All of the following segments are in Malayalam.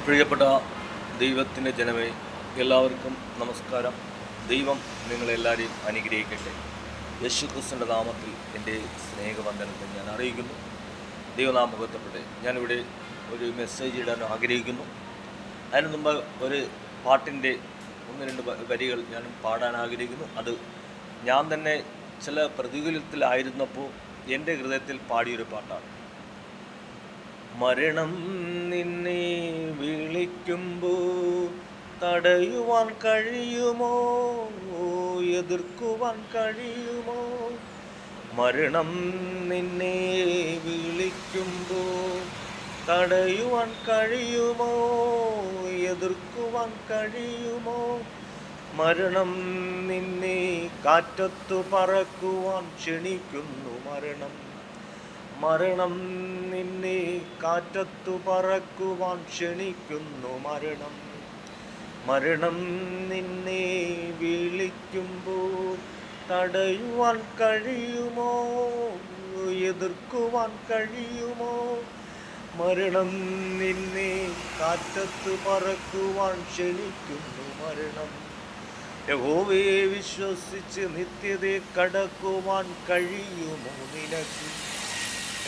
പ്രിയപ്പെട്ട ദൈവത്തിൻ്റെ ജനമേ, എല്ലാവർക്കും നമസ്കാരം. ദൈവം നിങ്ങളെല്ലാവരെയും അനുഗ്രഹിക്കട്ടെ. യേശുക്രിസ്തുവിൻ്റെ നാമത്തിൽ എൻ്റെ സ്നേഹവന്ദനത്തെ ഞാൻ അറിയിക്കുന്നു. ദൈവനാമകത്വപ്പെടെ ഞാനിവിടെ ഒരു മെസ്സേജ് ഇടാൻ ആഗ്രഹിക്കുന്നു. അതിന് മുമ്പ് ഒരു പാട്ടിൻ്റെ ഒന്ന് രണ്ട് വരികൾ ഞാൻ പാടാൻ ആഗ്രഹിക്കുന്നു. അത് ഞാൻ തന്നെ ചില പ്രതികൂലത്തിലായിരുന്നപ്പോൾ എൻ്റെ ഹൃദയത്തിൽ പാടിയൊരു പാട്ടാണ്. മരണം നിന്നെ വിളിക്കുമ്പോൾ തടയുവാൻ കഴിയുമോ, എതിർക്കുവാൻ കഴിയുമോ? മരണം നിന്നെ വിളിക്കുമ്പോൾ തടയുവാൻ കഴിയുമോ, എതിർക്കുവാൻ കഴിയുമോ? മരണം നിന്നെ കാറ്റത്തു പറക്കുവാൻ ക്ഷണിക്കുന്നു. മരണം നിന്നെ കാറ്റത്തു പറക്കുവാൻ ക്ഷണിക്കുന്നു. മരണം നിന്നെ വിളിക്കുമ്പോൾ തടയുവാൻ കഴിയുമോ, എതിർക്കുവാൻ കഴിയുമോ? മരണം നിന്നെ കാറ്റത്തു പറക്കുവാൻ ക്ഷണിക്കുന്നു. യഹോവയെ വിശ്വസിച്ച് നിത്യതയെ കടക്കുവാൻ കഴിയുമോ നിനക്ക്?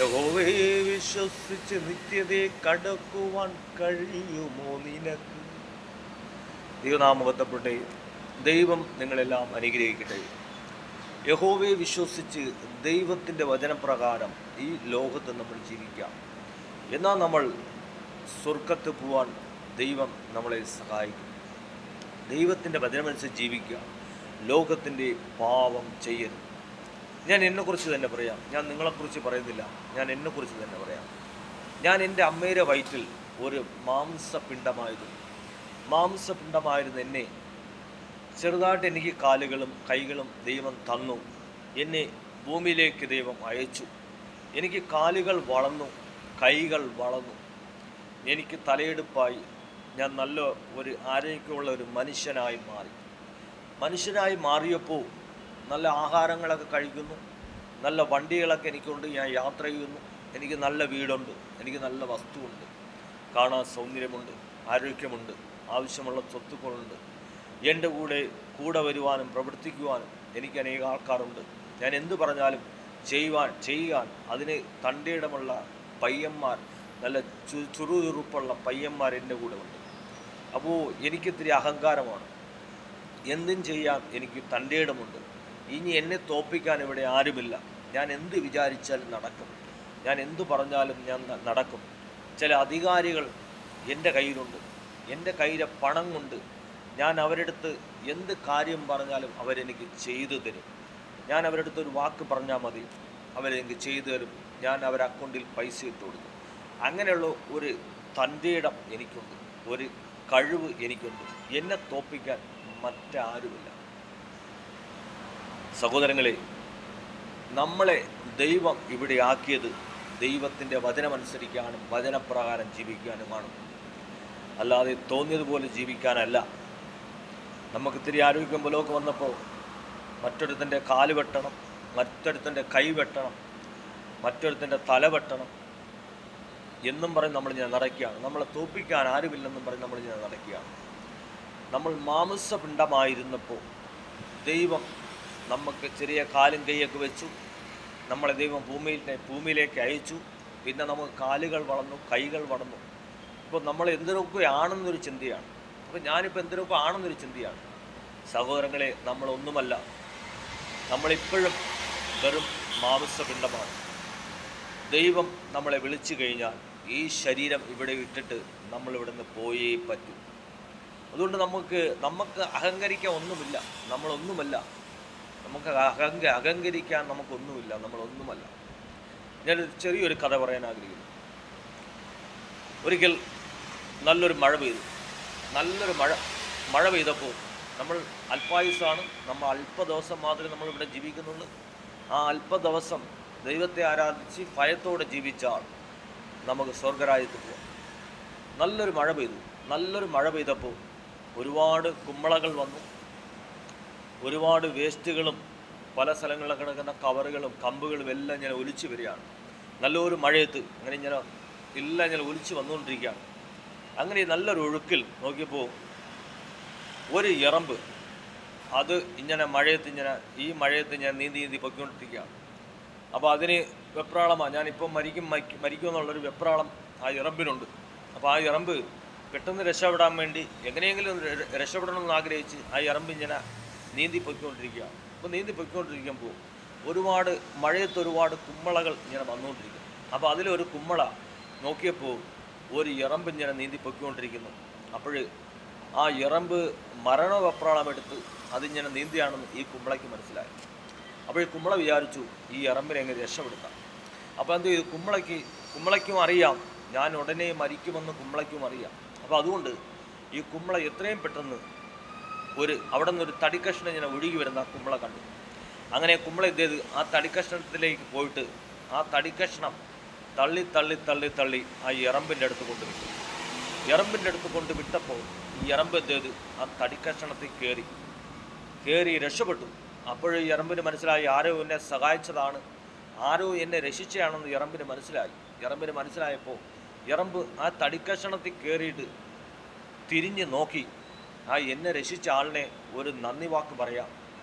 യഹോവയെ വിശ്വസിച്ച് നിത്യതയെ കടക്കുവാൻ കഴിയുമോ നിനക്ക്? ദൈവനാമകത്വപ്പെട്ടെ. ദൈവം നിങ്ങളെല്ലാം അനുഗ്രഹിക്കട്ടെ. യഹോവയെ വിശ്വസിച്ച് ദൈവത്തിൻ്റെ വചനപ്രകാരം ഈ ലോകത്ത് നമ്മൾ ജീവിക്കാം. എന്നാൽ നമ്മൾ സ്വർഗത്ത് പോവാൻ ദൈവം നമ്മളെ സഹായിക്കും. ദൈവത്തിൻ്റെ വചനമനുസരിച്ച് ജീവിക്കുക. ലോകത്തിൻ്റെ പാപം ചെയ്യരുത്. ഞാൻ എന്നെക്കുറിച്ച് തന്നെ പറയാം. ഞാൻ നിങ്ങളെക്കുറിച്ച് പറയുന്നില്ല, ഞാൻ എന്നെക്കുറിച്ച് തന്നെ പറയാം. ഞാൻ എൻ്റെ അമ്മയുടെ വയറ്റിൽ ഒരു മാംസപിണ്ഡമായിരുന്നു എന്നെ. ചെറുതായിട്ട് എനിക്ക് കാലുകളും കൈകളും ദൈവം തന്നു. എന്നെ ഭൂമിയിലേക്ക് ദൈവം അയച്ചു. എനിക്ക് കാലുകൾ വളർന്നു, കൈകൾ വളർന്നു. എനിക്ക് തലയെടുപ്പായി. ഞാൻ നല്ല ഒരു ആരോഗ്യമുള്ള ഒരു മനുഷ്യനായി മാറിയപ്പോൾ നല്ല ആഹാരങ്ങളൊക്കെ കഴിക്കുന്നു, നല്ല വണ്ടികളൊക്കെ എനിക്കുണ്ട്, ഞാൻ യാത്ര ചെയ്യുന്നു, എനിക്ക് നല്ല വീടുണ്ട്, എനിക്ക് നല്ല വസ്തുവുണ്ട്, കാണാൻ സൗന്ദര്യമുണ്ട്, ആരോഗ്യമുണ്ട്, ആവശ്യമുള്ള സ്വത്തുക്കളുണ്ട്. എൻ്റെ കൂടെ വരുവാനും പ്രവർത്തിക്കുവാനും എനിക്ക് അനേക ആൾക്കാരുണ്ട്. ഞാൻ എന്തു പറഞ്ഞാലും ചെയ്യാൻ അതിന് തൻ്റെയിടമുള്ള പയ്യന്മാർ, നല്ല ചുറുചുറുപ്പുള്ള പയ്യന്മാർ എൻ്റെ കൂടെ ഉണ്ട്. അപ്പോൾ എനിക്കിത്തിരി അഹങ്കാരമാണ്. എന്തും ചെയ്യാൻ എനിക്ക് തൻ്റെയിടമുണ്ട്. ഇനി എന്നെ തോൽപ്പിക്കാൻ ഇവിടെ ആരുമില്ല. ഞാൻ എന്ത് വിചാരിച്ചാലും നടക്കും, ഞാൻ എന്തു പറഞ്ഞാലും ഞാൻ നടക്കും. ചില അധികാരികൾ എൻ്റെ കയ്യിലുണ്ട്. എൻ്റെ കയ്യിലെ പണം കൊണ്ട് ഞാൻ അവരെടുത്ത് എന്ത് കാര്യം പറഞ്ഞാലും അവരെനിക്ക് ചെയ്തു തരും. ഞാൻ അവരെടുത്ത് ഒരു വാക്ക് പറഞ്ഞാൽ മതി, അവരെനിക്ക് ചെയ്തു തരും. ഞാൻ അവരുടെ അക്കൗണ്ടിൽ പൈസ ഇട്ട് കൊടുക്കും. അങ്ങനെയുള്ള ഒരു തൻ്റെയിടം എനിക്കുണ്ട്, ഒരു കഴിവ് എനിക്കുണ്ട്. എന്നെ തോൽപ്പിക്കാൻ മറ്റാരുമില്ല. സഹോദരങ്ങളെ, നമ്മളെ ദൈവം ഇവിടെ ആക്കിയത് ദൈവത്തിൻ്റെ വചനമനുസരിക്കാനും വചനപ്രകാരം ജീവിക്കാനുമാണ്, അല്ലാതെ തോന്നിയതുപോലെ ജീവിക്കാനല്ല. നമുക്ക് ഇത്തിരി ആരോഗ്യം ബലമൊക്കെ വന്നപ്പോൾ മറ്റൊരുത്തൻ്റെ കാല് വെട്ടണം, മറ്റൊരുത്തൻ്റെ കൈ വെട്ടണം, മറ്റൊരുത്തൻ്റെ തല വെട്ടണം എന്നും പറഞ്ഞ് നമ്മൾ ഞാൻ നടക്കുകയാണ്. നമ്മളെ തോൽപ്പിക്കാൻ ആരുമില്ലെന്നും പറഞ്ഞ് നമ്മൾ ഞാൻ നടക്കുകയാണ്. നമ്മൾ മാംസപിണ്ഡമായിരുന്നപ്പോൾ ദൈവം നമുക്ക് ചെറിയ കാലും കൈയൊക്കെ വെച്ചു. നമ്മളെ ദൈവം ഭൂമിയിലേക്ക് അയച്ചു. പിന്നെ നമുക്ക് കാലുകൾ വളർന്നു, കൈകൾ വളർന്നു. ഇപ്പോൾ നമ്മൾ എന്തിനൊക്കെ ആണെന്നൊരു ചിന്തയാണ്. അപ്പോൾ ഞാനിപ്പോൾ എന്തിനൊക്കെ ആണെന്നൊരു ചിന്തയാണ്. സഹോദരങ്ങളെ, നമ്മളൊന്നുമല്ല. നമ്മളിപ്പോഴും വെറും മാംസപിണ്ഡമാണ്. ദൈവം നമ്മളെ വിളിച്ചു കഴിഞ്ഞാൽ ഈ ശരീരം ഇവിടെ ഇട്ടിട്ട് നമ്മളിവിടെ നിന്ന് പോയേ പറ്റൂ. അതുകൊണ്ട് നമുക്ക് അഹങ്കരിക്കാൻ ഒന്നുമില്ല. നമ്മളൊന്നുമല്ല. നമുക്ക് അഹങ്കരിക്കാൻ നമുക്കൊന്നുമില്ല. നമ്മളൊന്നുമല്ല. ഞാനൊരു ചെറിയൊരു കഥ പറയാൻ ആഗ്രഹിക്കുന്നു. ഒരിക്കൽ നല്ലൊരു മഴ പെയ്തപ്പോൾ നമ്മൾ അല്പായുസാണ്. നമ്മൾ അല്പ ദിവസം മാത്രമേ നമ്മളിവിടെ ജീവിക്കുന്നുള്ളൂ. ആ അല്പ ദിവസം ദൈവത്തെ ആരാധിച്ച് ഭയത്തോടെ ജീവിച്ചാൽ നമുക്ക് സ്വർഗരാജ്യത്ത് പോകാം. നല്ലൊരു മഴ പെയ്തപ്പോൾ ഒരുപാട് കുമ്പളകൾ വന്നു. ഒരുപാട് വേസ്റ്റുകളും പല സ്ഥലങ്ങളിൽ കിടക്കുന്ന കവറുകളും കമ്പുകളും എല്ലാം ഇങ്ങനെ ഒലിച്ചു വരികയാണ്. നല്ലൊരു മഴയത്ത് ഇങ്ങനെ എല്ലാം ഇങ്ങനെ ഒലിച്ച് വന്നുകൊണ്ടിരിക്കുകയാണ്. അങ്ങനെ നല്ലൊരു ഒഴുക്കിൽ നോക്കിയപ്പോൾ ഒരു എറമ്പ് അത് ഇങ്ങനെ ഈ മഴയത്ത് ഞാൻ നീന്തി നീന്തി പൊയ്ക്കൊണ്ടിരിക്കുകയാണ്. അപ്പോൾ അതിന് വെപ്രാളമാണ്, ഞാനിപ്പം മരിക്കുമെന്നുള്ളൊരു വെപ്രാളം ആ എറമ്പിനുണ്ട്. അപ്പോൾ ആ എറമ്പ് പെട്ടെന്ന് രക്ഷപ്പെടാൻ വേണ്ടി എങ്ങനെയെങ്കിലും രക്ഷപ്പെടണമെന്ന് ആഗ്രഹിച്ച് ആ എറമ്പ് ഇങ്ങനെ നീന്തി പൊയ്ക്കൊണ്ടിരിക്കുകയാണ്. അപ്പോൾ നീന്തി പൊയ്ക്കൊണ്ടിരിക്കുമ്പോൾ മഴയത്ത് ഒരുപാട് കുമ്മളകൾ ഇങ്ങനെ വന്നുകൊണ്ടിരിക്കും. അപ്പോൾ അതിലൊരു കുമ്മള നോക്കിയപ്പോൾ ഒരു എറമ്പ് ഇങ്ങനെ നീന്തി പൊയ്ക്കൊണ്ടിരിക്കുന്നു. അപ്പോൾ ആ എറമ്പ് മരണവെപ്രാളമെടുത്ത് അതിങ്ങനെ നീന്തിയാണെന്ന് ഈ കുമ്മളയ്ക്ക് മനസ്സിലായി. അപ്പോൾ ഈ കുമ്മള വിചാരിച്ചു ഈ എറമ്പിനെ എങ്ങനെ രക്ഷപ്പെടുത്താം. അപ്പോൾ എന്ത് ചെയ്തു, കുമ്മളയ്ക്കും അറിയാം ഞാൻ ഉടനെ മരിക്കുമെന്ന് കുമ്മളയ്ക്കും അറിയാം. അപ്പോൾ അതുകൊണ്ട് ഈ കുമ്മള എത്രയും പെട്ടെന്ന് അവിടെ നിന്നൊരു തടിക്കഷ്ണം ഇങ്ങനെ ഒഴുകി വരുന്ന ആ കുമ്മള കണ്ടു. അങ്ങനെ കുമ്മള എന്ത് ചെയ്ത് ആ തടിക്കഷ്ണത്തിലേക്ക് പോയിട്ട് ആ തടിക്കഷ്ണം തള്ളി തള്ളി തള്ളി തള്ളി ആ എറമ്പിൻ്റെ അടുത്ത് കൊണ്ടുവിട്ടു. എറമ്പിൻ്റെ അടുത്ത് കൊണ്ടുവിട്ടപ്പോൾ ഈ എറമ്പ് എന്ത് ചെയ്ത് ആ തടിക്കഷ്ണത്തിൽ കയറി രക്ഷപ്പെട്ടു. അപ്പോഴും ഈ എറമ്പിന് മനസ്സിലായി ആരോ എന്നെ സഹായിച്ചതാണ്, ആരോ എന്നെ രക്ഷിച്ചതാണെന്ന് എറമ്പിന് മനസ്സിലായപ്പോൾ എറമ്പ് ആ തടിക്കഷ്ണത്തിൽ കയറിയിട്ട് തിരിഞ്ഞ് നോക്കി ആ എന്നെ രക്ഷിച്ച ആളിനെ ഒരു നന്ദി വാക്ക് പറയാം,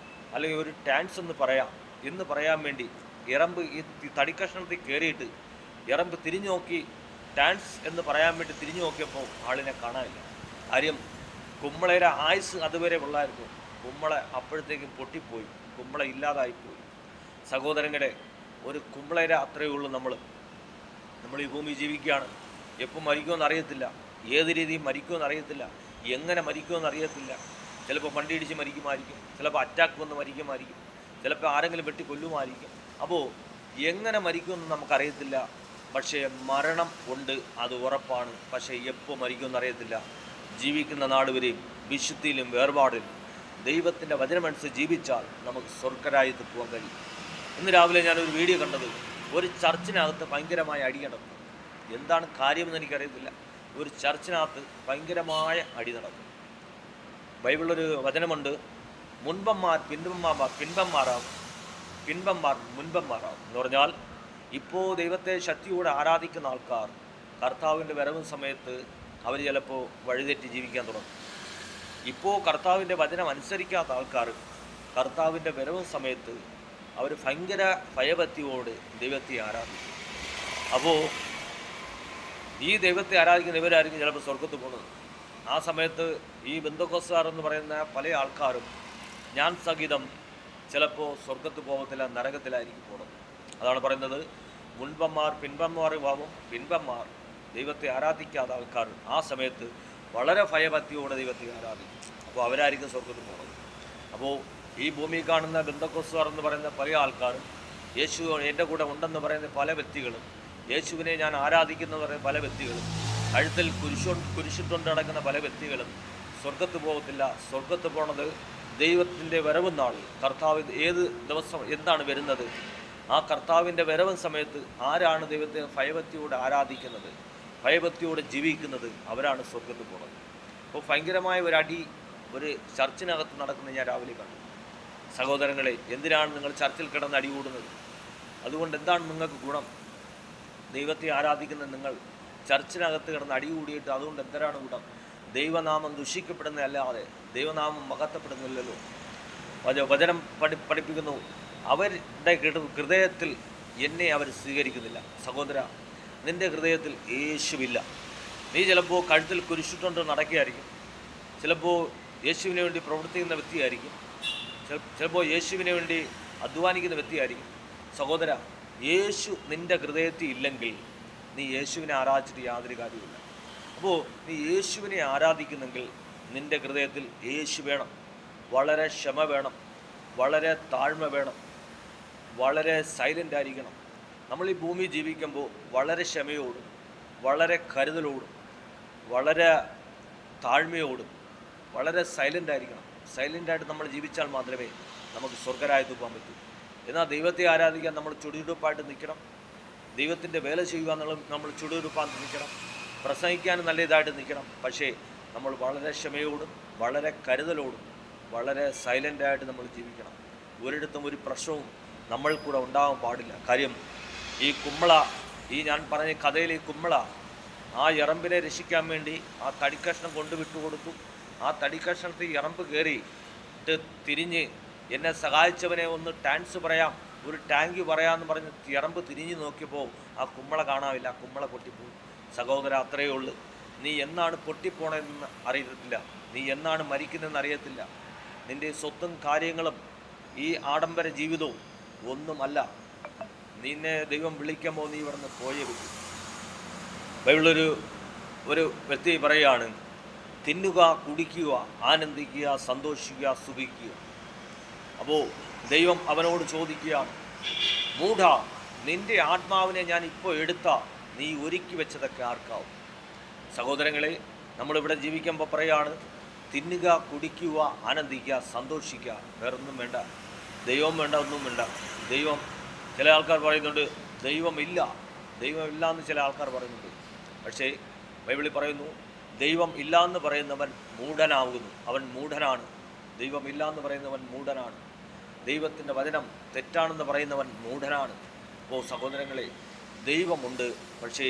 അല്ലെങ്കിൽ ഒരു ടാങ്ക്സ് എന്ന് പറയാൻ വേണ്ടി എറമ്പ് ഈ തടിക്കഷ്ണത്തിൽ കയറിയിട്ട് എറമ്പ് തിരിഞ്ഞു നോക്കി ടാങ്ക്സ് എന്ന് പറയാൻ വേണ്ടി തിരിഞ്ഞു നോക്കിയപ്പോൾ ആളിനെ കാണാനില്ല. കാര്യം കുമ്മളയുടെ ആയുസ് അതുവരെ ഉള്ളായിരുന്നു. കുമ്മള അപ്പോഴത്തേക്കും പൊട്ടിപ്പോയി, കുമ്മള ഇല്ലാതായിപ്പോയി. സഹോദരങ്ങളെ, ഒരു കുമ്മളയുടെ അത്രയേ ഉള്ളൂ. നമ്മൾ ഈ ഭൂമി ജീവിക്കുകയാണ്. എപ്പോൾ മരിക്കുമെന്ന് അറിയത്തില്ല, ഏത് രീതിയിൽ മരിക്കുമെന്ന് അറിയത്തില്ല, എങ്ങനെ മരിക്കുമെന്ന് അറിയത്തില്ല. ചിലപ്പോൾ വണ്ടിയിടിച്ച് മരിക്കുമായിരിക്കും, ചിലപ്പോൾ അറ്റാക്ക് വന്ന് മരിക്കുമായിരിക്കും, ചിലപ്പോൾ ആരെങ്കിലും വെട്ടി കൊല്ലുമായിരിക്കും. അപ്പോൾ എങ്ങനെ മരിക്കുമെന്ന് നമുക്കറിയത്തില്ല. പക്ഷേ മരണം ഉണ്ട്, അത് ഉറപ്പാണ്. പക്ഷേ എപ്പോൾ മരിക്കുമെന്ന് അറിയത്തില്ല. ജീവിക്കുന്ന നാട് വരെയും വിശുദ്ധിയിലും വേർപാടിലും ദൈവത്തിൻ്റെ വചനമനുസരിച്ച് ജീവിച്ചാൽ നമുക്ക് സ്വർഗ്ഗരാജ്യത്ത് പോകാൻ കഴിയും. ഇന്ന് രാവിലെ ഞാനൊരു വീഡിയോ കണ്ടത്, ഒരു ചർച്ചിനകത്ത് ഭയങ്കരമായ അടി നടന്നു. എന്താണ് കാര്യമെന്ന് എനിക്കറിയത്തില്ല. ഒരു ചർച്ചിനകത്ത് ഭയങ്കരമായ അടി നടന്നു. ബൈബിളിലൊരു വചനമുണ്ട്, മുൻപന്മാർ മുൻപന്മാരാകും എന്ന് പറഞ്ഞാൽ ഇപ്പോൾ ദൈവത്തെ ശക്തിയോടെ ആരാധിക്കുന്ന ആൾക്കാർ കർത്താവിൻ്റെ വരവും സമയത്ത് അവർ ചിലപ്പോൾ വഴിതെറ്റി ജീവിക്കാൻ തുടങ്ങും. ഇപ്പോൾ കർത്താവിൻ്റെ വചനം അനുസരിക്കാത്ത ആൾക്കാർ കർത്താവിൻ്റെ വരവും സമയത്ത് അവർ ഭയങ്കര ഭയഭക്തിയോട് ദൈവത്തെ ആരാധിക്കും. അപ്പോൾ ഈ ദൈവത്തെ ആരാധിക്കുന്ന ഇവരായിരിക്കും ചിലപ്പോൾ സ്വർഗത്ത് പോകുന്നത്. ആ സമയത്ത് ഈ ബന്ധക്കോസ്തുകാർ എന്ന് പറയുന്ന പല ആൾക്കാരും ഞാൻ സഹിതം ചിലപ്പോൾ സ്വർഗത്ത് പോകത്തില്ല, നരകത്തിലായിരിക്കും പോകുന്നത്. അതാണ് പറയുന്നത്, പിൻപന്മാർ ദൈവത്തെ ആരാധിക്കാത്ത ആൾക്കാർ ആ സമയത്ത് വളരെ ഭയഭക്തിയോടെ ദൈവത്തെ ആരാധിക്കും. അപ്പോൾ അവരായിരിക്കും സ്വർഗത്ത് പോകുന്നത്. അപ്പോൾ ഈ ഭൂമി കാണുന്ന ബന്ധക്കോസ്തുകാർ എന്ന് പറയുന്ന പല ആൾക്കാരും, യേശു എൻ്റെ കൂടെ ഉണ്ടെന്ന് പറയുന്ന പല വ്യക്തികളും, യേശുവിനെ ഞാൻ ആരാധിക്കുന്നു പറയുന്ന പല വ്യക്തികളും, കഴുത്തിൽ കുരിശിട്ടുകൊണ്ട് നടക്കുന്ന പല വ്യക്തികളും സ്വർഗത്ത് പോകത്തില്ല. സ്വർഗത്ത് പോണത് ദൈവത്തിൻ്റെ വരവും നാൾ, കർത്താവ് ഏത് ദിവസം എന്താണ് വരുന്നത്, ആ കർത്താവിൻ്റെ വരവും സമയത്ത് ആരാണ് ദൈവത്തെ ഭയഭക്തിയോടെ ആരാധിക്കുന്നത്, ഭയഭക്തിയോടെ ജീവിക്കുന്നത്, അവരാണ് സ്വർഗത്ത് പോകുന്നത്. അപ്പോൾ ഭയങ്കരമായ ഒരു ചർച്ചിനകത്ത് നടക്കുന്നത് ഞാൻ രാവിലെ കണ്ടു. സഹോദരങ്ങളെ, എന്തിനാണ് നിങ്ങൾ ചർച്ചിൽ കിടന്ന് അടികൂടുന്നത്? അതുകൊണ്ട് എന്താണ് നിങ്ങൾക്ക് ഗുണം? ദൈവത്തെ ആരാധിക്കുന്ന നിങ്ങൾ ചർച്ചിനകത്ത് കിടന്ന് അടികൂടിയിട്ട് അതുകൊണ്ട് എന്തിനാണ് ഗുണം? ദൈവനാമം ദുഷിക്കപ്പെടുന്നതല്ലാതെ ദൈവനാമം മഹത്വപ്പെടുന്നില്ലല്ലോ. വചനം പഠിപ്പിക്കുന്നു, അവരുടെ ഹൃദയത്തിൽ എന്നെ അവർ സ്വീകരിക്കുന്നില്ല. സഹോദര, നിൻ്റെ ഹൃദയത്തിൽ യേശുവില്ല. നീ ചിലപ്പോൾ കഴുത്തിൽ കുരിശിട്ടുകൊണ്ട് നടക്കുകയായിരിക്കും, ചിലപ്പോൾ യേശുവിന് വേണ്ടി പ്രവർത്തിക്കുന്ന വ്യക്തിയായിരിക്കും, ചിലപ്പോൾ യേശുവിന് വേണ്ടി അധ്വാനിക്കുന്ന വ്യക്തിയായിരിക്കും. സഹോദര, യേശു നിൻ്റെ ഹൃദയത്തിൽ ഇല്ലെങ്കിൽ നീ യേശുവിനെ ആരാധിച്ചിട്ട് യാതൊരു കാര്യമില്ല. അപ്പോൾ നീ യേശുവിനെ ആരാധിക്കുന്നെങ്കിൽ നിൻ്റെ ഹൃദയത്തിൽ യേശു വേണം, വളരെ ക്ഷമ വേണം, വളരെ താഴ്മ വേണം, വളരെ സൈലൻ്റ് ആയിരിക്കണം. നമ്മൾ ഈ ഭൂമി ജീവിക്കുമ്പോൾ വളരെ ക്ഷമയോടും വളരെ കരുതലോടും വളരെ താഴ്മയോടും വളരെ സൈലൻ്റ് ആയിരിക്കണം. സൈലൻ്റായിട്ട് നമ്മൾ ജീവിച്ചാൽ മാത്രമേ നമുക്ക് സ്വർഗ്ഗരാജ്യത്ത് പോകാൻ പറ്റൂ. എന്നാൽ ദൈവത്തെ ആരാധിക്കാൻ നമ്മൾ ചുടുചുടുപ്പായിട്ട് നിൽക്കണം, ദൈവത്തിൻ്റെ വേല ചെയ്യുക നമ്മൾ ചുടുചുടുപ്പായിട്ട് നിൽക്കണം, പ്രസംഗിക്കാനും നല്ല ഇതായിട്ട് നിൽക്കണം. പക്ഷേ നമ്മൾ വളരെ ക്ഷമയോടും വളരെ കരുതലോടും വളരെ സൈലൻ്റായിട്ട് നമ്മൾ ജീവിക്കണം. ഒരിടത്തും ഒരു പ്രശ്നവും നമ്മൾ കൂടെ ഉണ്ടാകാൻ പാടില്ല. കാര്യം ഈ കുമ്മള, ഈ ഞാൻ പറഞ്ഞ കഥയിൽ ഈ കുമ്മള ആ എറമ്പിനെ രക്ഷിക്കാൻ വേണ്ടി ആ തടിക്കഷ്ണം കൊണ്ട് വിട്ടുകൊടുത്തു. ആ തടിക്കഷ്ണത്തിൽ എറമ്പ് കയറിയിട്ട് തിരിഞ്ഞ് എന്നെ സഹായിച്ചവനെ ഒന്ന് ടാങ്ക്സ് പറയാം, ഒരു ടാങ്ക് പറയാമെന്ന് പറഞ്ഞ് എറമ്പ് തിരിഞ്ഞ് നോക്കിയപ്പോൾ ആ കുമ്മള കാണാവില്ല, ആ കുമ്മള പൊട്ടിപ്പോയി. സഹോദര, അത്രയേ ഉള്ളൂ. നീ എന്നാണ് പൊട്ടിപ്പോണതെന്ന് അറിയത്തില്ല, നീ എന്നാണ് മരിക്കുന്നതെന്ന് അറിയത്തില്ല. നിൻ്റെ സ്വത്തും കാര്യങ്ങളും ഈ ആഡംബര ജീവിതവും ഒന്നുമല്ല. നിന്നെ ദൈവം വിളിക്കുമ്പോൾ നീ ഇവിടുന്ന് പോയേ പറ്റും. ബൈബിളൊരു വ്യക്തി പറയുകയാണ്, തിന്നുക, കുടിക്കുക, ആനന്ദിക്കുക, സന്തോഷിക്കുക, സുഖിക്കുക. അപ്പോൾ ദൈവം അവനോട് ചോദിക്കുകയാണ്, മൂഢ, നിൻ്റെ ആത്മാവിനെ ഞാൻ ഇപ്പോൾ എടുത്ത നീ ഒരുക്കി വെച്ചതൊക്കെ ആർക്കാവും? സഹോദരങ്ങളെ, നമ്മളിവിടെ ജീവിക്കുമ്പോൾ പറയാണ്, തിന്നുക, കുടിക്കുക, ആനന്ദിക്കുക, സന്തോഷിക്കുക, വേറൊന്നും വേണ്ട, ദൈവം വേണ്ട, ഒന്നും വേണ്ട. ദൈവം, ചില ആൾക്കാർ പറയുന്നുണ്ട് ദൈവമില്ല എന്ന് ചില ആൾക്കാർ പറയുന്നുണ്ട്. പക്ഷേ ബൈബിളിൽ പറയുന്നു, ദൈവം ഇല്ല എന്ന് പറയുന്നവൻ മൂഢനാകുന്നു, അവൻ മൂഢനാണ്. ദൈവമില്ല എന്ന് പറയുന്നവൻ മൂഢനാണ്. ദൈവത്തിൻ്റെ വചനം തെറ്റാണെന്ന് പറയുന്നവൻ മൂഢനാണ്. അപ്പോൾ സഹോദരങ്ങളെ, ദൈവമുണ്ട്. പക്ഷേ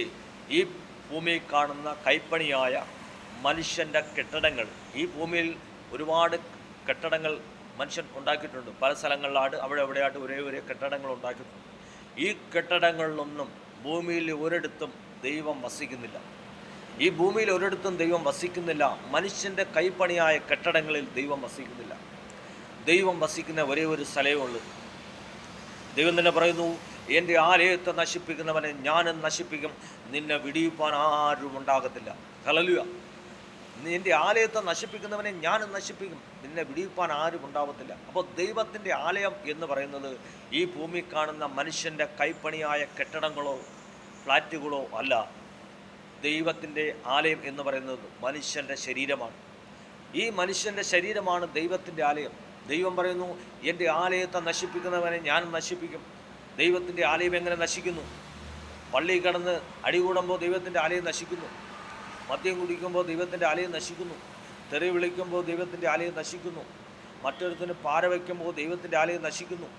ഈ ഭൂമിയിൽ കാണുന്ന കൈപ്പണിയായ മനുഷ്യൻ്റെ കെട്ടിടങ്ങൾ, ഈ ഭൂമിയിൽ ഒരുപാട് കെട്ടിടങ്ങൾ മനുഷ്യൻ ഉണ്ടാക്കിയിട്ടുണ്ട്. പല സ്ഥലങ്ങളിലായിട്ട് അവിടെ എവിടെയായിട്ട് ഒരേ കെട്ടിടങ്ങൾ ഉണ്ടാക്കിയിട്ടുണ്ട്. ഈ കെട്ടിടങ്ങളിലൊന്നും ഭൂമിയിൽ ഒരിടത്തും ദൈവം വസിക്കുന്നില്ല. ഈ ഭൂമിയിൽ ഒരിടത്തും ദൈവം വസിക്കുന്നില്ല. മനുഷ്യൻ്റെ കൈപ്പണിയായ കെട്ടിടങ്ങളിൽ ദൈവം വസിക്കുന്നില്ല. ദൈവം വസിക്കുന്ന ഒരേ ഒരു സ്ഥലമേ ഉള്ളൂ. ദൈവം തന്നെ പറയുന്നു, എൻ്റെ ആലയത്തെ നശിപ്പിക്കുന്നവനെ ഞാനും നശിപ്പിക്കും, നിന്നെ വിടിയിപ്പാൻ ആരും ഉണ്ടാകത്തില്ല. ഹല്ലേലൂയ. നിൻ്റെ ആലയത്തെ നശിപ്പിക്കുന്നവനെ ഞാനും നശിപ്പിക്കും, നിന്നെ വിടിയിപ്പാൻ ആരും ഉണ്ടാകത്തില്ല. അപ്പോൾ ദൈവത്തിൻ്റെ ആലയം എന്ന് പറയുന്നത് ഈ ഭൂമി കാണുന്ന മനുഷ്യൻ്റെ കൈപ്പണിയായ കെട്ടിടങ്ങളോ ഫ്ലാറ്റുകളോ അല്ല. ദൈവത്തിൻ്റെ ആലയം എന്ന് പറയുന്നത് മനുഷ്യൻ്റെ ശരീരമാണ്. ഈ മനുഷ്യൻ്റെ ശരീരമാണ് ദൈവത്തിൻ്റെ ആലയം. ദൈവം പറയുന്നു, എൻ്റെ ആലയത്തെ നശിപ്പിക്കുന്നവനെ ഞാനും നശിപ്പിക്കും. ദൈവത്തിൻ്റെ ആലയം എങ്ങനെ നശിക്കുന്നു? പള്ളി കടന്ന് അടികൂടുമ്പോൾ ദൈവത്തിൻ്റെ ആലയം നശിക്കുന്നു. മദ്യം കുടിക്കുമ്പോൾ ദൈവത്തിൻ്റെ ആലയം നശിക്കുന്നു. തെറി വിളിക്കുമ്പോൾ ദൈവത്തിൻ്റെ ആലയം നശിക്കുന്നു. മറ്റൊരുത്തിന് പാര വയ്ക്കുമ്പോൾ ദൈവത്തിൻ്റെ ആലയം നശിക്കുന്നു.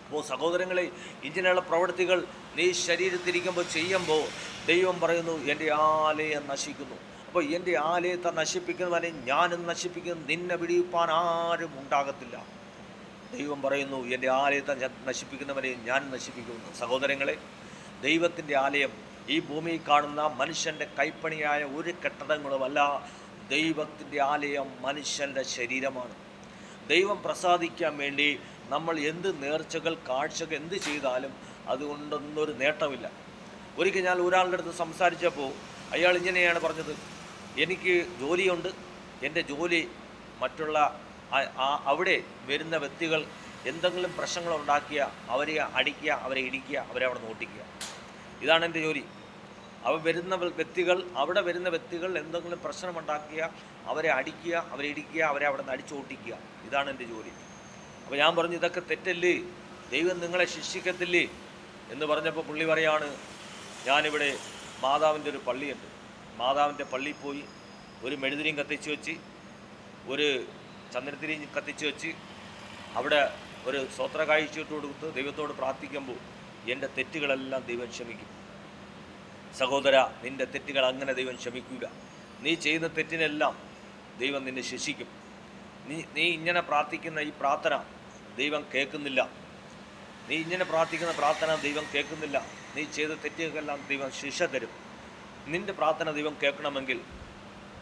അപ്പോൾ സഹോദരങ്ങളെ, ഇങ്ങനെയുള്ള പ്രവൃത്തികൾ നീ ശരീരത്തിരിക്കുമ്പോൾ ചെയ്യുമ്പോൾ ദൈവം പറയുന്നു, എൻ്റെ ആലയം നശിക്കുന്നു. അപ്പോൾ എൻ്റെ ആലയത്തെ നശിപ്പിക്കുന്നവനെ ഞാനും നശിപ്പിക്കും, നിന്നെ വിടിയിപ്പാൻ ആരും ഉണ്ടാകത്തില്ല. ദൈവം പറയുന്നു, എൻ്റെ ആലയത്തെ നശിപ്പിക്കുന്നവനെ ഞാൻ നശിപ്പിക്കുന്നു. സഹോദരങ്ങളെ, ദൈവത്തിൻ്റെ ആലയം ഈ ഭൂമിയിൽ കാണുന്ന മനുഷ്യൻ്റെ കൈപ്പണിയായ ഒരു കെട്ടിടങ്ങളുമല്ല. ദൈവത്തിൻ്റെ ആലയം മനുഷ്യൻ്റെ ശരീരമാണ്. ദൈവം പ്രസാദിക്കാൻ വേണ്ടി നമ്മൾ എന്ത് നേർച്ചകൾ, കാഴ്ചകൾ എന്ത് ചെയ്താലും അതുകൊണ്ടൊന്നൊരു നേട്ടമില്ല. ഒരിക്കൽ ഞാൻ ഒരാളുടെ അടുത്ത് സംസാരിച്ചപ്പോൾ അയാൾ ഇങ്ങനെയാണ് പറഞ്ഞത്, എനിക്ക് ജോലിയുണ്ട്, എൻ്റെ ജോലി മറ്റുള്ള അവിടെ വരുന്ന വ്യക്തികൾ എന്തെങ്കിലും പ്രശ്നങ്ങൾ ഉണ്ടാക്കിയ അവരെ അടിക്കുക, അവരെ ഇടിക്കുക, അവരെ അവിടെ നോട്ടിക്കുക, ഇതാണ് എൻ്റെ ജോലി. അവിടെ വരുന്ന വ്യക്തികൾ എന്തെങ്കിലും പ്രശ്നമുണ്ടാക്കിയ അവരെ അടിക്കുക, അവരെ ഇടിക്കുക, അവരെ അവിടെ നിന്ന് അടിച്ചോട്ടിക്കുക, ഇതാണ് എൻ്റെ ജോലി. അപ്പോൾ ഞാൻ പറഞ്ഞു, ഇതൊക്കെ തെറ്റല്ലേ, ദൈവം നിങ്ങളെ ശിക്ഷിക്കത്തില്ലേ എന്ന് പറഞ്ഞപ്പോൾ പുള്ളി പറയാണ്, ഞാനിവിടെ മാതാവിൻ്റെ ഒരു പള്ളിയുണ്ട്, മാതാവിൻ്റെ പള്ളിയിൽ പോയി ഒരു മെഴുതിരിയും കത്തിച്ച് വെച്ച്, ഒരു ചന്ദനത്തിരിയും കത്തിച്ച് വെച്ച്, അവിടെ ഒരു സ്വത്ര കാഴ്ചയിട്ട് കൊടുത്ത് ദൈവത്തോട് പ്രാർത്ഥിക്കുമ്പോൾ എൻ്റെ തെറ്റുകളെല്ലാം ദൈവം ക്ഷമിക്കും. സഹോദര, നിൻ്റെ തെറ്റുകൾ അങ്ങനെ ദൈവം ക്ഷമിക്കില്ല. നീ ചെയ്യുന്ന തെറ്റിനെല്ലാം ദൈവം നിന്നെ ശിക്ഷിക്കും. നീ ഇങ്ങനെ പ്രാർത്ഥിക്കുന്ന ഈ പ്രാർത്ഥന ദൈവം കേൾക്കുന്നില്ല. നീ ഇങ്ങനെ പ്രാർത്ഥിക്കുന്ന പ്രാർത്ഥന ദൈവം കേൾക്കുന്നില്ല. നീ ചെയ്ത തെറ്റുകൾക്കെല്ലാം ദൈവം ശിക്ഷ തരും. നിൻ്റെ പ്രാർത്ഥന ദൈവം കേൾക്കണമെങ്കിൽ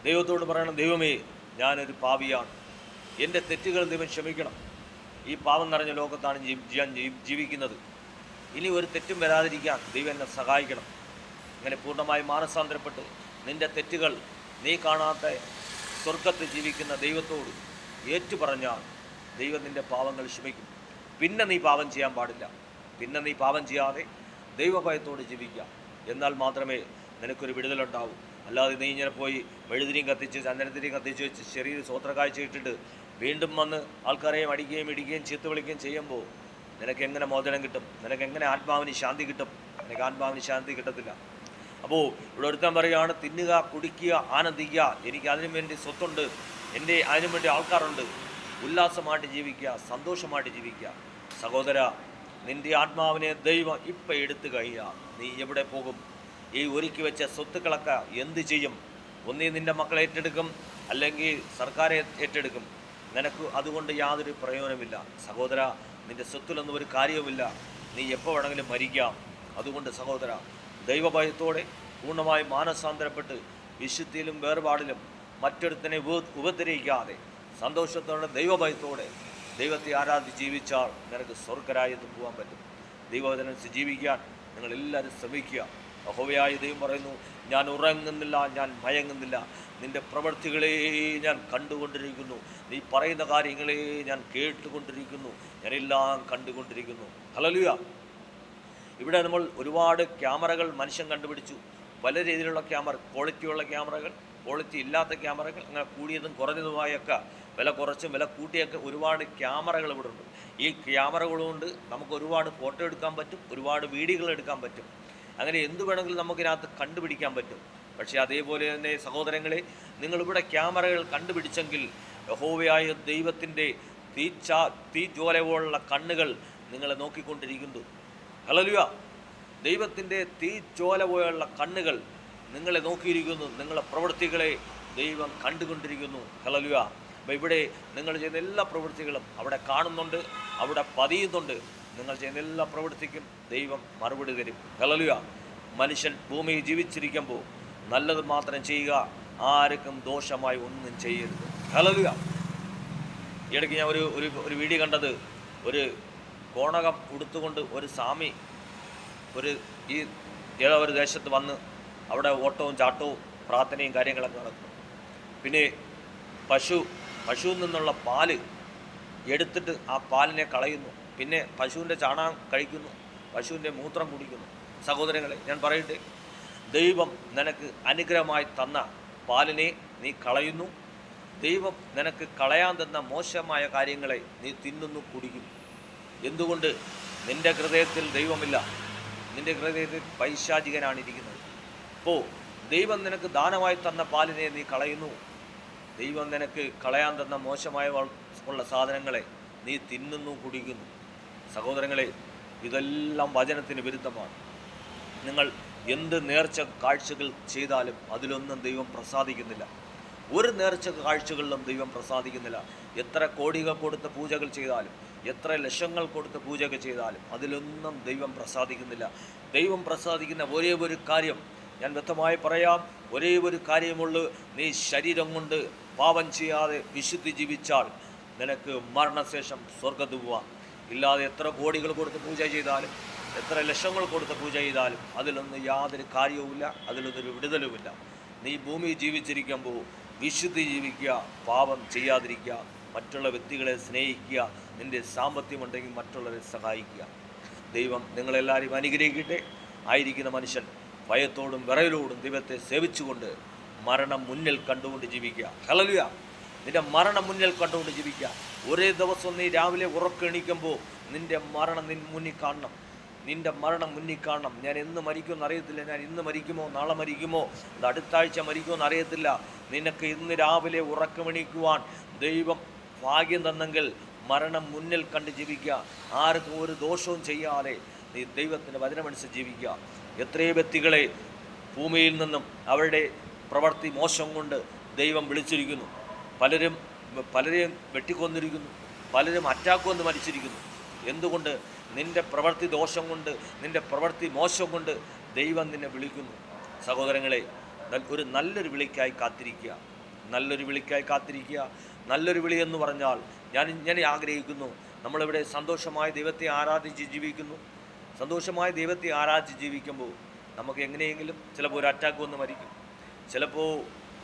ദൈവത്തോട് പറയണം, ദൈവമേ, ഞാനൊരു പാപിയാണ്, എൻ്റെ തെറ്റുകൾ ദൈവം ക്ഷമിക്കണം. ഈ പാപം നിറഞ്ഞ ലോകത്താണ് ഞാൻ ജീവിക്കുന്നത്. ഇനി ഒരു തെറ്റും വരാതിരിക്കാൻ ദൈവം എന്നെ സഹായിക്കണം. അങ്ങനെ പൂർണ്ണമായി മാനസാന്തരപ്പെട്ട് നിൻ്റെ തെറ്റുകൾ നീ കാണാത്ത സ്വർഗത്തിൽ ജീവിക്കുന്ന ദൈവത്തോട് ഏറ്റുപറഞ്ഞാൽ ദൈവം നിൻ്റെ പാപങ്ങൾ ക്ഷമിക്കും. പിന്നെ നീ പാപം ചെയ്യാൻ പാടില്ല. പിന്നെ നീ പാപം ചെയ്യാതെ ദൈവഭയത്തോട് ജീവിക്കുക. എന്നാൽ മാത്രമേ നിനക്കൊരു വിടുതലുണ്ടാവൂ. അല്ലാതെ നീ ഇങ്ങനെ പോയി മെഴുതിരിയും കത്തിച്ച് ചന്ദനത്തിരിയും കത്തിച്ച് വെച്ച് ചെറിയ സ്വത്രക്കാഴ്ച ഇട്ടിട്ട് വീണ്ടും വന്ന് ആൾക്കാരെയും അടിക്കുകയും ഇടിക്കുകയും ചീത്ത വിളിക്കുകയും ചെയ്യുമ്പോൾ നിനക്ക് എങ്ങനെ മോചനം കിട്ടും? നിനക്ക് എങ്ങനെ ആത്മാവിന് ശാന്തി കിട്ടും? നിനക്ക് ആത്മാവിന് ശാന്തി കിട്ടത്തില്ല. അപ്പോൾ ഇവിടെ ഒരുത്തൻ പറയുകയാണ്, തിന്നുക, കുടിക്കുക, ആനന്ദിക്കുക, എനിക്ക് അതിനു വേണ്ടി സ്വത്തുണ്ട്, എൻ്റെ അതിനു വേണ്ടി ആൾക്കാരുണ്ട്, ഉല്ലാസമായിട്ട് ജീവിക്കുക, സന്തോഷമായിട്ട് ജീവിക്കുക. സഹോദര, നിൻ്റെ ആത്മാവിനെ ദൈവം ഇപ്പം എടുത്തു കഴിഞ്ഞാൽ നീ എവിടെ പോകും? ഈ ഒരുക്കി വെച്ച സ്വത്തുക്കളൊക്കെ എന്ത് ചെയ്യും? ഒന്നീ നിൻ്റെ മക്കളെ ഏറ്റെടുക്കും, അല്ലെങ്കിൽ സർക്കാർ ഏറ്റെടുക്കും. നിനക്ക് അതുകൊണ്ട് യാതൊരു പ്രയോജനമില്ല സഹോദര. നിൻ്റെ സ്വത്തിലൊന്നും ഒരു കാര്യവുമില്ല. നീ എപ്പോൾ വേണമെങ്കിലും മരിക്കാം. അതുകൊണ്ട് സഹോദര, ദൈവഭയത്തോടെ പൂർണ്ണമായി മാനസാന്തരപ്പെട്ട് വിശുദ്ധിയിലും വേർപാടിലും മറ്റൊരുത്തനെ ഉപദ്രവിക്കാതെ സന്തോഷത്തോടെ ദൈവഭയത്തോടെ ദൈവത്തെ ആരാധിച്ച് ജീവിച്ചാൽ നിനക്ക് സ്വർഗ്ഗരാജ്യത്തിൽ പോകാൻ പറ്റും. ദൈവവചനത്തിൽ ജീവിക്കാൻ നിങ്ങളെല്ലാവരും ശ്രമിക്കുക. യഹോവയായ ദൈവം പറയുന്നു, ഞാൻ ഉറങ്ങുന്നില്ല, ഞാൻ മയങ്ങുന്നില്ല. നിൻ്റെ പ്രവൃത്തികളെ ഞാൻ കണ്ടുകൊണ്ടിരിക്കുന്നു, നീ പറയുന്ന കാര്യങ്ങളെ ഞാൻ കേട്ടുകൊണ്ടിരിക്കുന്നു, ഞാനെല്ലാം കണ്ടുകൊണ്ടിരിക്കുന്നു. ഹല്ലേലൂയ. ഇവിടെ നമ്മൾ ഒരുപാട് ക്യാമറകൾ മനുഷ്യൻ കണ്ടുപിടിച്ചു. പല രീതിയിലുള്ള ക്യാമറ, ക്വാളിറ്റിയുള്ള ക്യാമറകൾ, ക്വാളിറ്റി ഇല്ലാത്ത ക്യാമറകൾ, അങ്ങനെ കൂടിയതും കുറഞ്ഞതുമായൊക്കെ വില കുറച്ചും വില കൂട്ടിയൊക്കെ ഒരുപാട് ക്യാമറകൾ ഇവിടെ ഉണ്ട്. ഈ ക്യാമറകൾ കൊണ്ട് നമുക്ക് ഒരുപാട് ഫോട്ടോ എടുക്കാൻ പറ്റും, ഒരുപാട് വീഡിയോകൾ എടുക്കാൻ പറ്റും. അങ്ങനെ എന്ത് വേണമെങ്കിലും നമുക്കിതിനകത്ത് കണ്ടുപിടിക്കാൻ പറ്റും. പക്ഷേ അതേപോലെ തന്നെ സഹോദരങ്ങളെ, നിങ്ങളിവിടെ ക്യാമറകൾ കണ്ടുപിടിച്ചെങ്കിൽ യഹോവയായ ദൈവത്തിൻ്റെ തീജ്വാല പോലുള്ള കണ്ണുകൾ നിങ്ങളെ നോക്കിക്കൊണ്ടിരിക്കുന്നു. ഹല്ലേലൂയ. ദൈവത്തിൻ്റെ തീജ്വാല പോലുള്ള കണ്ണുകൾ നിങ്ങളെ നോക്കിയിരിക്കുന്നു. നിങ്ങളെ പ്രവൃത്തികളെ ദൈവം കണ്ടുകൊണ്ടിരിക്കുന്നു. ഹല്ലേലൂയ. അപ്പോൾ ഇവിടെ നിങ്ങൾ ചെയ്യുന്ന എല്ലാ പ്രവൃത്തികളും അവിടെ കാണുന്നുണ്ട്, അവിടെ പതിയുന്നുണ്ട്. നിങ്ങൾ ചെയ്യുന്ന എല്ലാ പ്രവൃത്തിക്കും ദൈവം മറുപടി തരും. ഹല്ലേലൂയ. മനുഷ്യൻ ഭൂമിയിൽ ജീവിച്ചിരിക്കുമ്പോൾ നല്ലത് മാത്രം ചെയ്യുക, ആർക്കും ദോഷമായി ഒന്നും ചെയ്യരുത്. ഹല്ലേലൂയ. ഇടയ്ക്ക് ഞാൻ ഒരു വീഡിയോ കണ്ടത്, ഒരു കോണകം ഉടുത്തുകൊണ്ട് ഒരു സ്വാമി ഈ ഏതോ ഒരു ദേശത്ത് വന്ന് അവിടെ ഓട്ടവും ചാട്ടവും പ്രാർത്ഥനയും കാര്യങ്ങളൊക്കെ നടക്കുന്നു. പിന്നെ പശുവിൽ നിന്നുള്ള പാല് എടുത്തിട്ട് ആ പാലിനെ കളയുന്നു. പിന്നെ പശുവിൻ്റെ ചാണകം കഴിക്കുന്നു, പശുവിൻ്റെ മൂത്രം കുടിക്കുന്നു. സഹോദരങ്ങളെ, ഞാൻ പറയട്ടെ, ദൈവം നിനക്ക് അനുഗ്രഹമായി തന്ന പാലിനെ നീ കളയുന്നു. ദൈവം നിനക്ക് കളയാൻ തന്ന മോശമായ കാര്യങ്ങളെ നീ തിന്നുന്നു, കുടിക്കുന്നു. എന്തുകൊണ്ട്? നിൻ്റെ ഹൃദയത്തിൽ ദൈവമില്ല, നിൻ്റെ ഹൃദയത്തിൽ പൈശാചികനാണ് ഇരിക്കുന്നത്. അപ്പോൾ ദൈവം നിനക്ക് ദാനമായി തന്ന പാലിനെ നീ കളയുന്നു. ദൈവം നിനക്ക് കളയാൻ തന്ന മോശമായ ഉള്ള സാധനങ്ങളെ നീ തിന്നുന്നു, കുടിക്കുന്നു. സഹോദരങ്ങളെ, ഇതെല്ലാം വചനത്തിന് വിരുദ്ധമാണ്. നിങ്ങൾ എന്ത് നേർച്ച കാഴ്ചകൾ ചെയ്താലും അതിലൊന്നും ദൈവം പ്രസാദിക്കുന്നില്ല. ഒരു നേർച്ച കാഴ്ചകളിലും ദൈവം പ്രസാദിക്കുന്നില്ല. എത്ര കോടികൾ കൊടുത്ത് പൂജകൾ ചെയ്താലും, എത്ര ലക്ഷങ്ങൾ കൊടുത്ത് പൂജകൾ ചെയ്താലും അതിലൊന്നും ദൈവം പ്രസാദിക്കുന്നില്ല. ദൈവം പ്രസാദിക്കുന്ന ഒരേ ഒരു കാര്യം ഞാൻ വ്യക്തമായി പറയാം, ഒരേ ഒരു കാര്യമുള്ളൂ. നീ ശരീരം കൊണ്ട് പാപം ചെയ്യാതെ വിശുദ്ധി ജീവിച്ചാൽ നിനക്ക് മരണശേഷം സ്വർഗ്ഗത്തിൽ പോവാം. ഇല്ലാതെ എത്ര കോടികൾ കൊടുത്ത് പൂജ ചെയ്താലും, എത്ര ലക്ഷങ്ങൾ കൊടുത്ത് പൂജ ചെയ്താലും അതിലൊന്നും യാതൊരു കാര്യവുമില്ല, അതിലൊന്നൊരു വിടുതലുമില്ല. നീ ഭൂമിയിൽ ജീവിച്ചിരിക്കുമ്പോൾ വിശുദ്ധി ജീവിക്കുക, പാപം ചെയ്യാതിരിക്കുക, മറ്റുള്ള വ്യക്തികളെ സ്നേഹിക്കുക, നിൻ്റെ സാമ്പത്തികമുണ്ടെങ്കിൽ മറ്റുള്ളവരെ സഹായിക്കുക. ദൈവം നിങ്ങളെല്ലാവരും അനുഗ്രഹിക്കട്ടെ. ആയിരിക്കുന്ന മനുഷ്യൻ ഭയത്തോടും വിറയലോടും ദൈവത്തെ സേവിച്ചുകൊണ്ട് മരണം മുന്നിൽ കണ്ടുകൊണ്ട് ജീവിക്കുക. ഹല്ലേലൂയ. നിൻ്റെ മരണം മുന്നിൽ കണ്ടുകൊണ്ട് ജീവിക്കുക. ഒരേ ദിവസം നീ രാവിലെ ഉറക്കെണീക്കുമ്പോൾ നിൻ്റെ മരണം മുന്നിൽ കാണണം. നിൻ്റെ മരണം മുന്നിൽ കാണണം. ഞാൻ എന്ന് മരിക്കുമെന്ന് അറിയത്തില്ല, ഞാൻ ഇന്ന് മരിക്കുമോ നാളെ മരിക്കുമോ അത് അടുത്ത ആഴ്ച മരിക്കുമെന്ന് അറിയത്തില്ല. നിനക്ക് ഇന്ന് രാവിലെ ഉറക്കമെണീക്കുവാൻ ദൈവം ഭാഗ്യം തന്നെങ്കിൽ മരണം മുന്നിൽ കണ്ട് ജീവിക്കുക. ആർക്കും ഒരു ദോഷവും ചെയ്യാതെ നീ ദൈവത്തിൻ്റെ വചനമനുസരിച്ച് ജീവിക്കുക. എത്രയോ വ്യക്തികളെ ഭൂമിയിൽ നിന്നും അവരുടെ പ്രവൃത്തി മോശം കൊണ്ട് ദൈവം വിളിച്ചിരിക്കുന്നു. പലരെയും വെട്ടിക്കൊന്നിരിക്കുന്നു, പലരും അറ്റാക്ക് വന്ന് മരിച്ചിരിക്കുന്നു. എന്തുകൊണ്ട്? നിൻ്റെ പ്രവൃത്തി ദോഷം കൊണ്ട്, നിൻ്റെ പ്രവൃത്തി മോശം കൊണ്ട് ദൈവം നിന്നെ വിളിക്കുന്നു. സഹോദരങ്ങളെ, ഒരു നല്ലൊരു വിളിക്കായി കാത്തിരിക്കുക, നല്ലൊരു വിളിക്കായി കാത്തിരിക്കുക. നല്ലൊരു വിളി എന്ന് പറഞ്ഞാൽ ഞാൻ ആഗ്രഹിക്കുന്നു, നമ്മളിവിടെ സന്തോഷമായി ദൈവത്തെ ആരാധിച്ച് ജീവിക്കുന്നു. സന്തോഷമായി ദൈവത്തെ ആരാധിച്ച് ജീവിക്കുമ്പോൾ നമുക്ക് എങ്ങനെയെങ്കിലും ചിലപ്പോൾ ഒരു അറ്റാക്ക് വന്ന് മരിക്കും, ചിലപ്പോൾ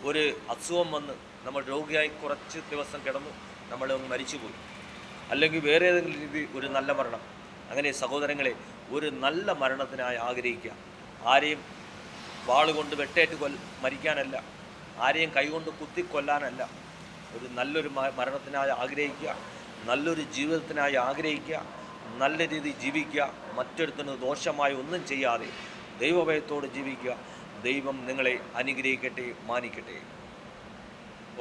ഒരു അസുഖം വന്ന് നമ്മൾ രോഗിയായി കുറച്ച് ദിവസം കിടന്നു നമ്മളൊന്ന് മരിച്ചുപോയി, അല്ലെങ്കിൽ വേറെ ഏതെങ്കിലും രീതി ഒരു നല്ല മരണം. അങ്ങനെ സഹോദരങ്ങളെ, ഒരു നല്ല മരണത്തിനായി ആഗ്രഹിക്കുക. ആരെയും വാളുകൊണ്ട് വെട്ടേറ്റ് മരിക്കാനല്ല, ആരെയും കൈകൊണ്ട് കുത്തിക്കൊല്ലാനല്ല. ഒരു നല്ലൊരു മരണത്തിനായി ആഗ്രഹിക്കുക, നല്ലൊരു ജീവിതത്തിനായി ആഗ്രഹിക്കുക, നല്ല രീതിയിൽ ജീവിക്കുക, മറ്റൊരുത്തിന് ദോഷമായി ഒന്നും ചെയ്യാതെ ദൈവഭയത്തോട് ജീവിക്കുക. ദൈവം നിങ്ങളെ അനുഗ്രഹിക്കട്ടെ, മാനിക്കട്ടെ.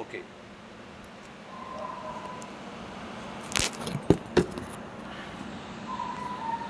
ഓക്കെ.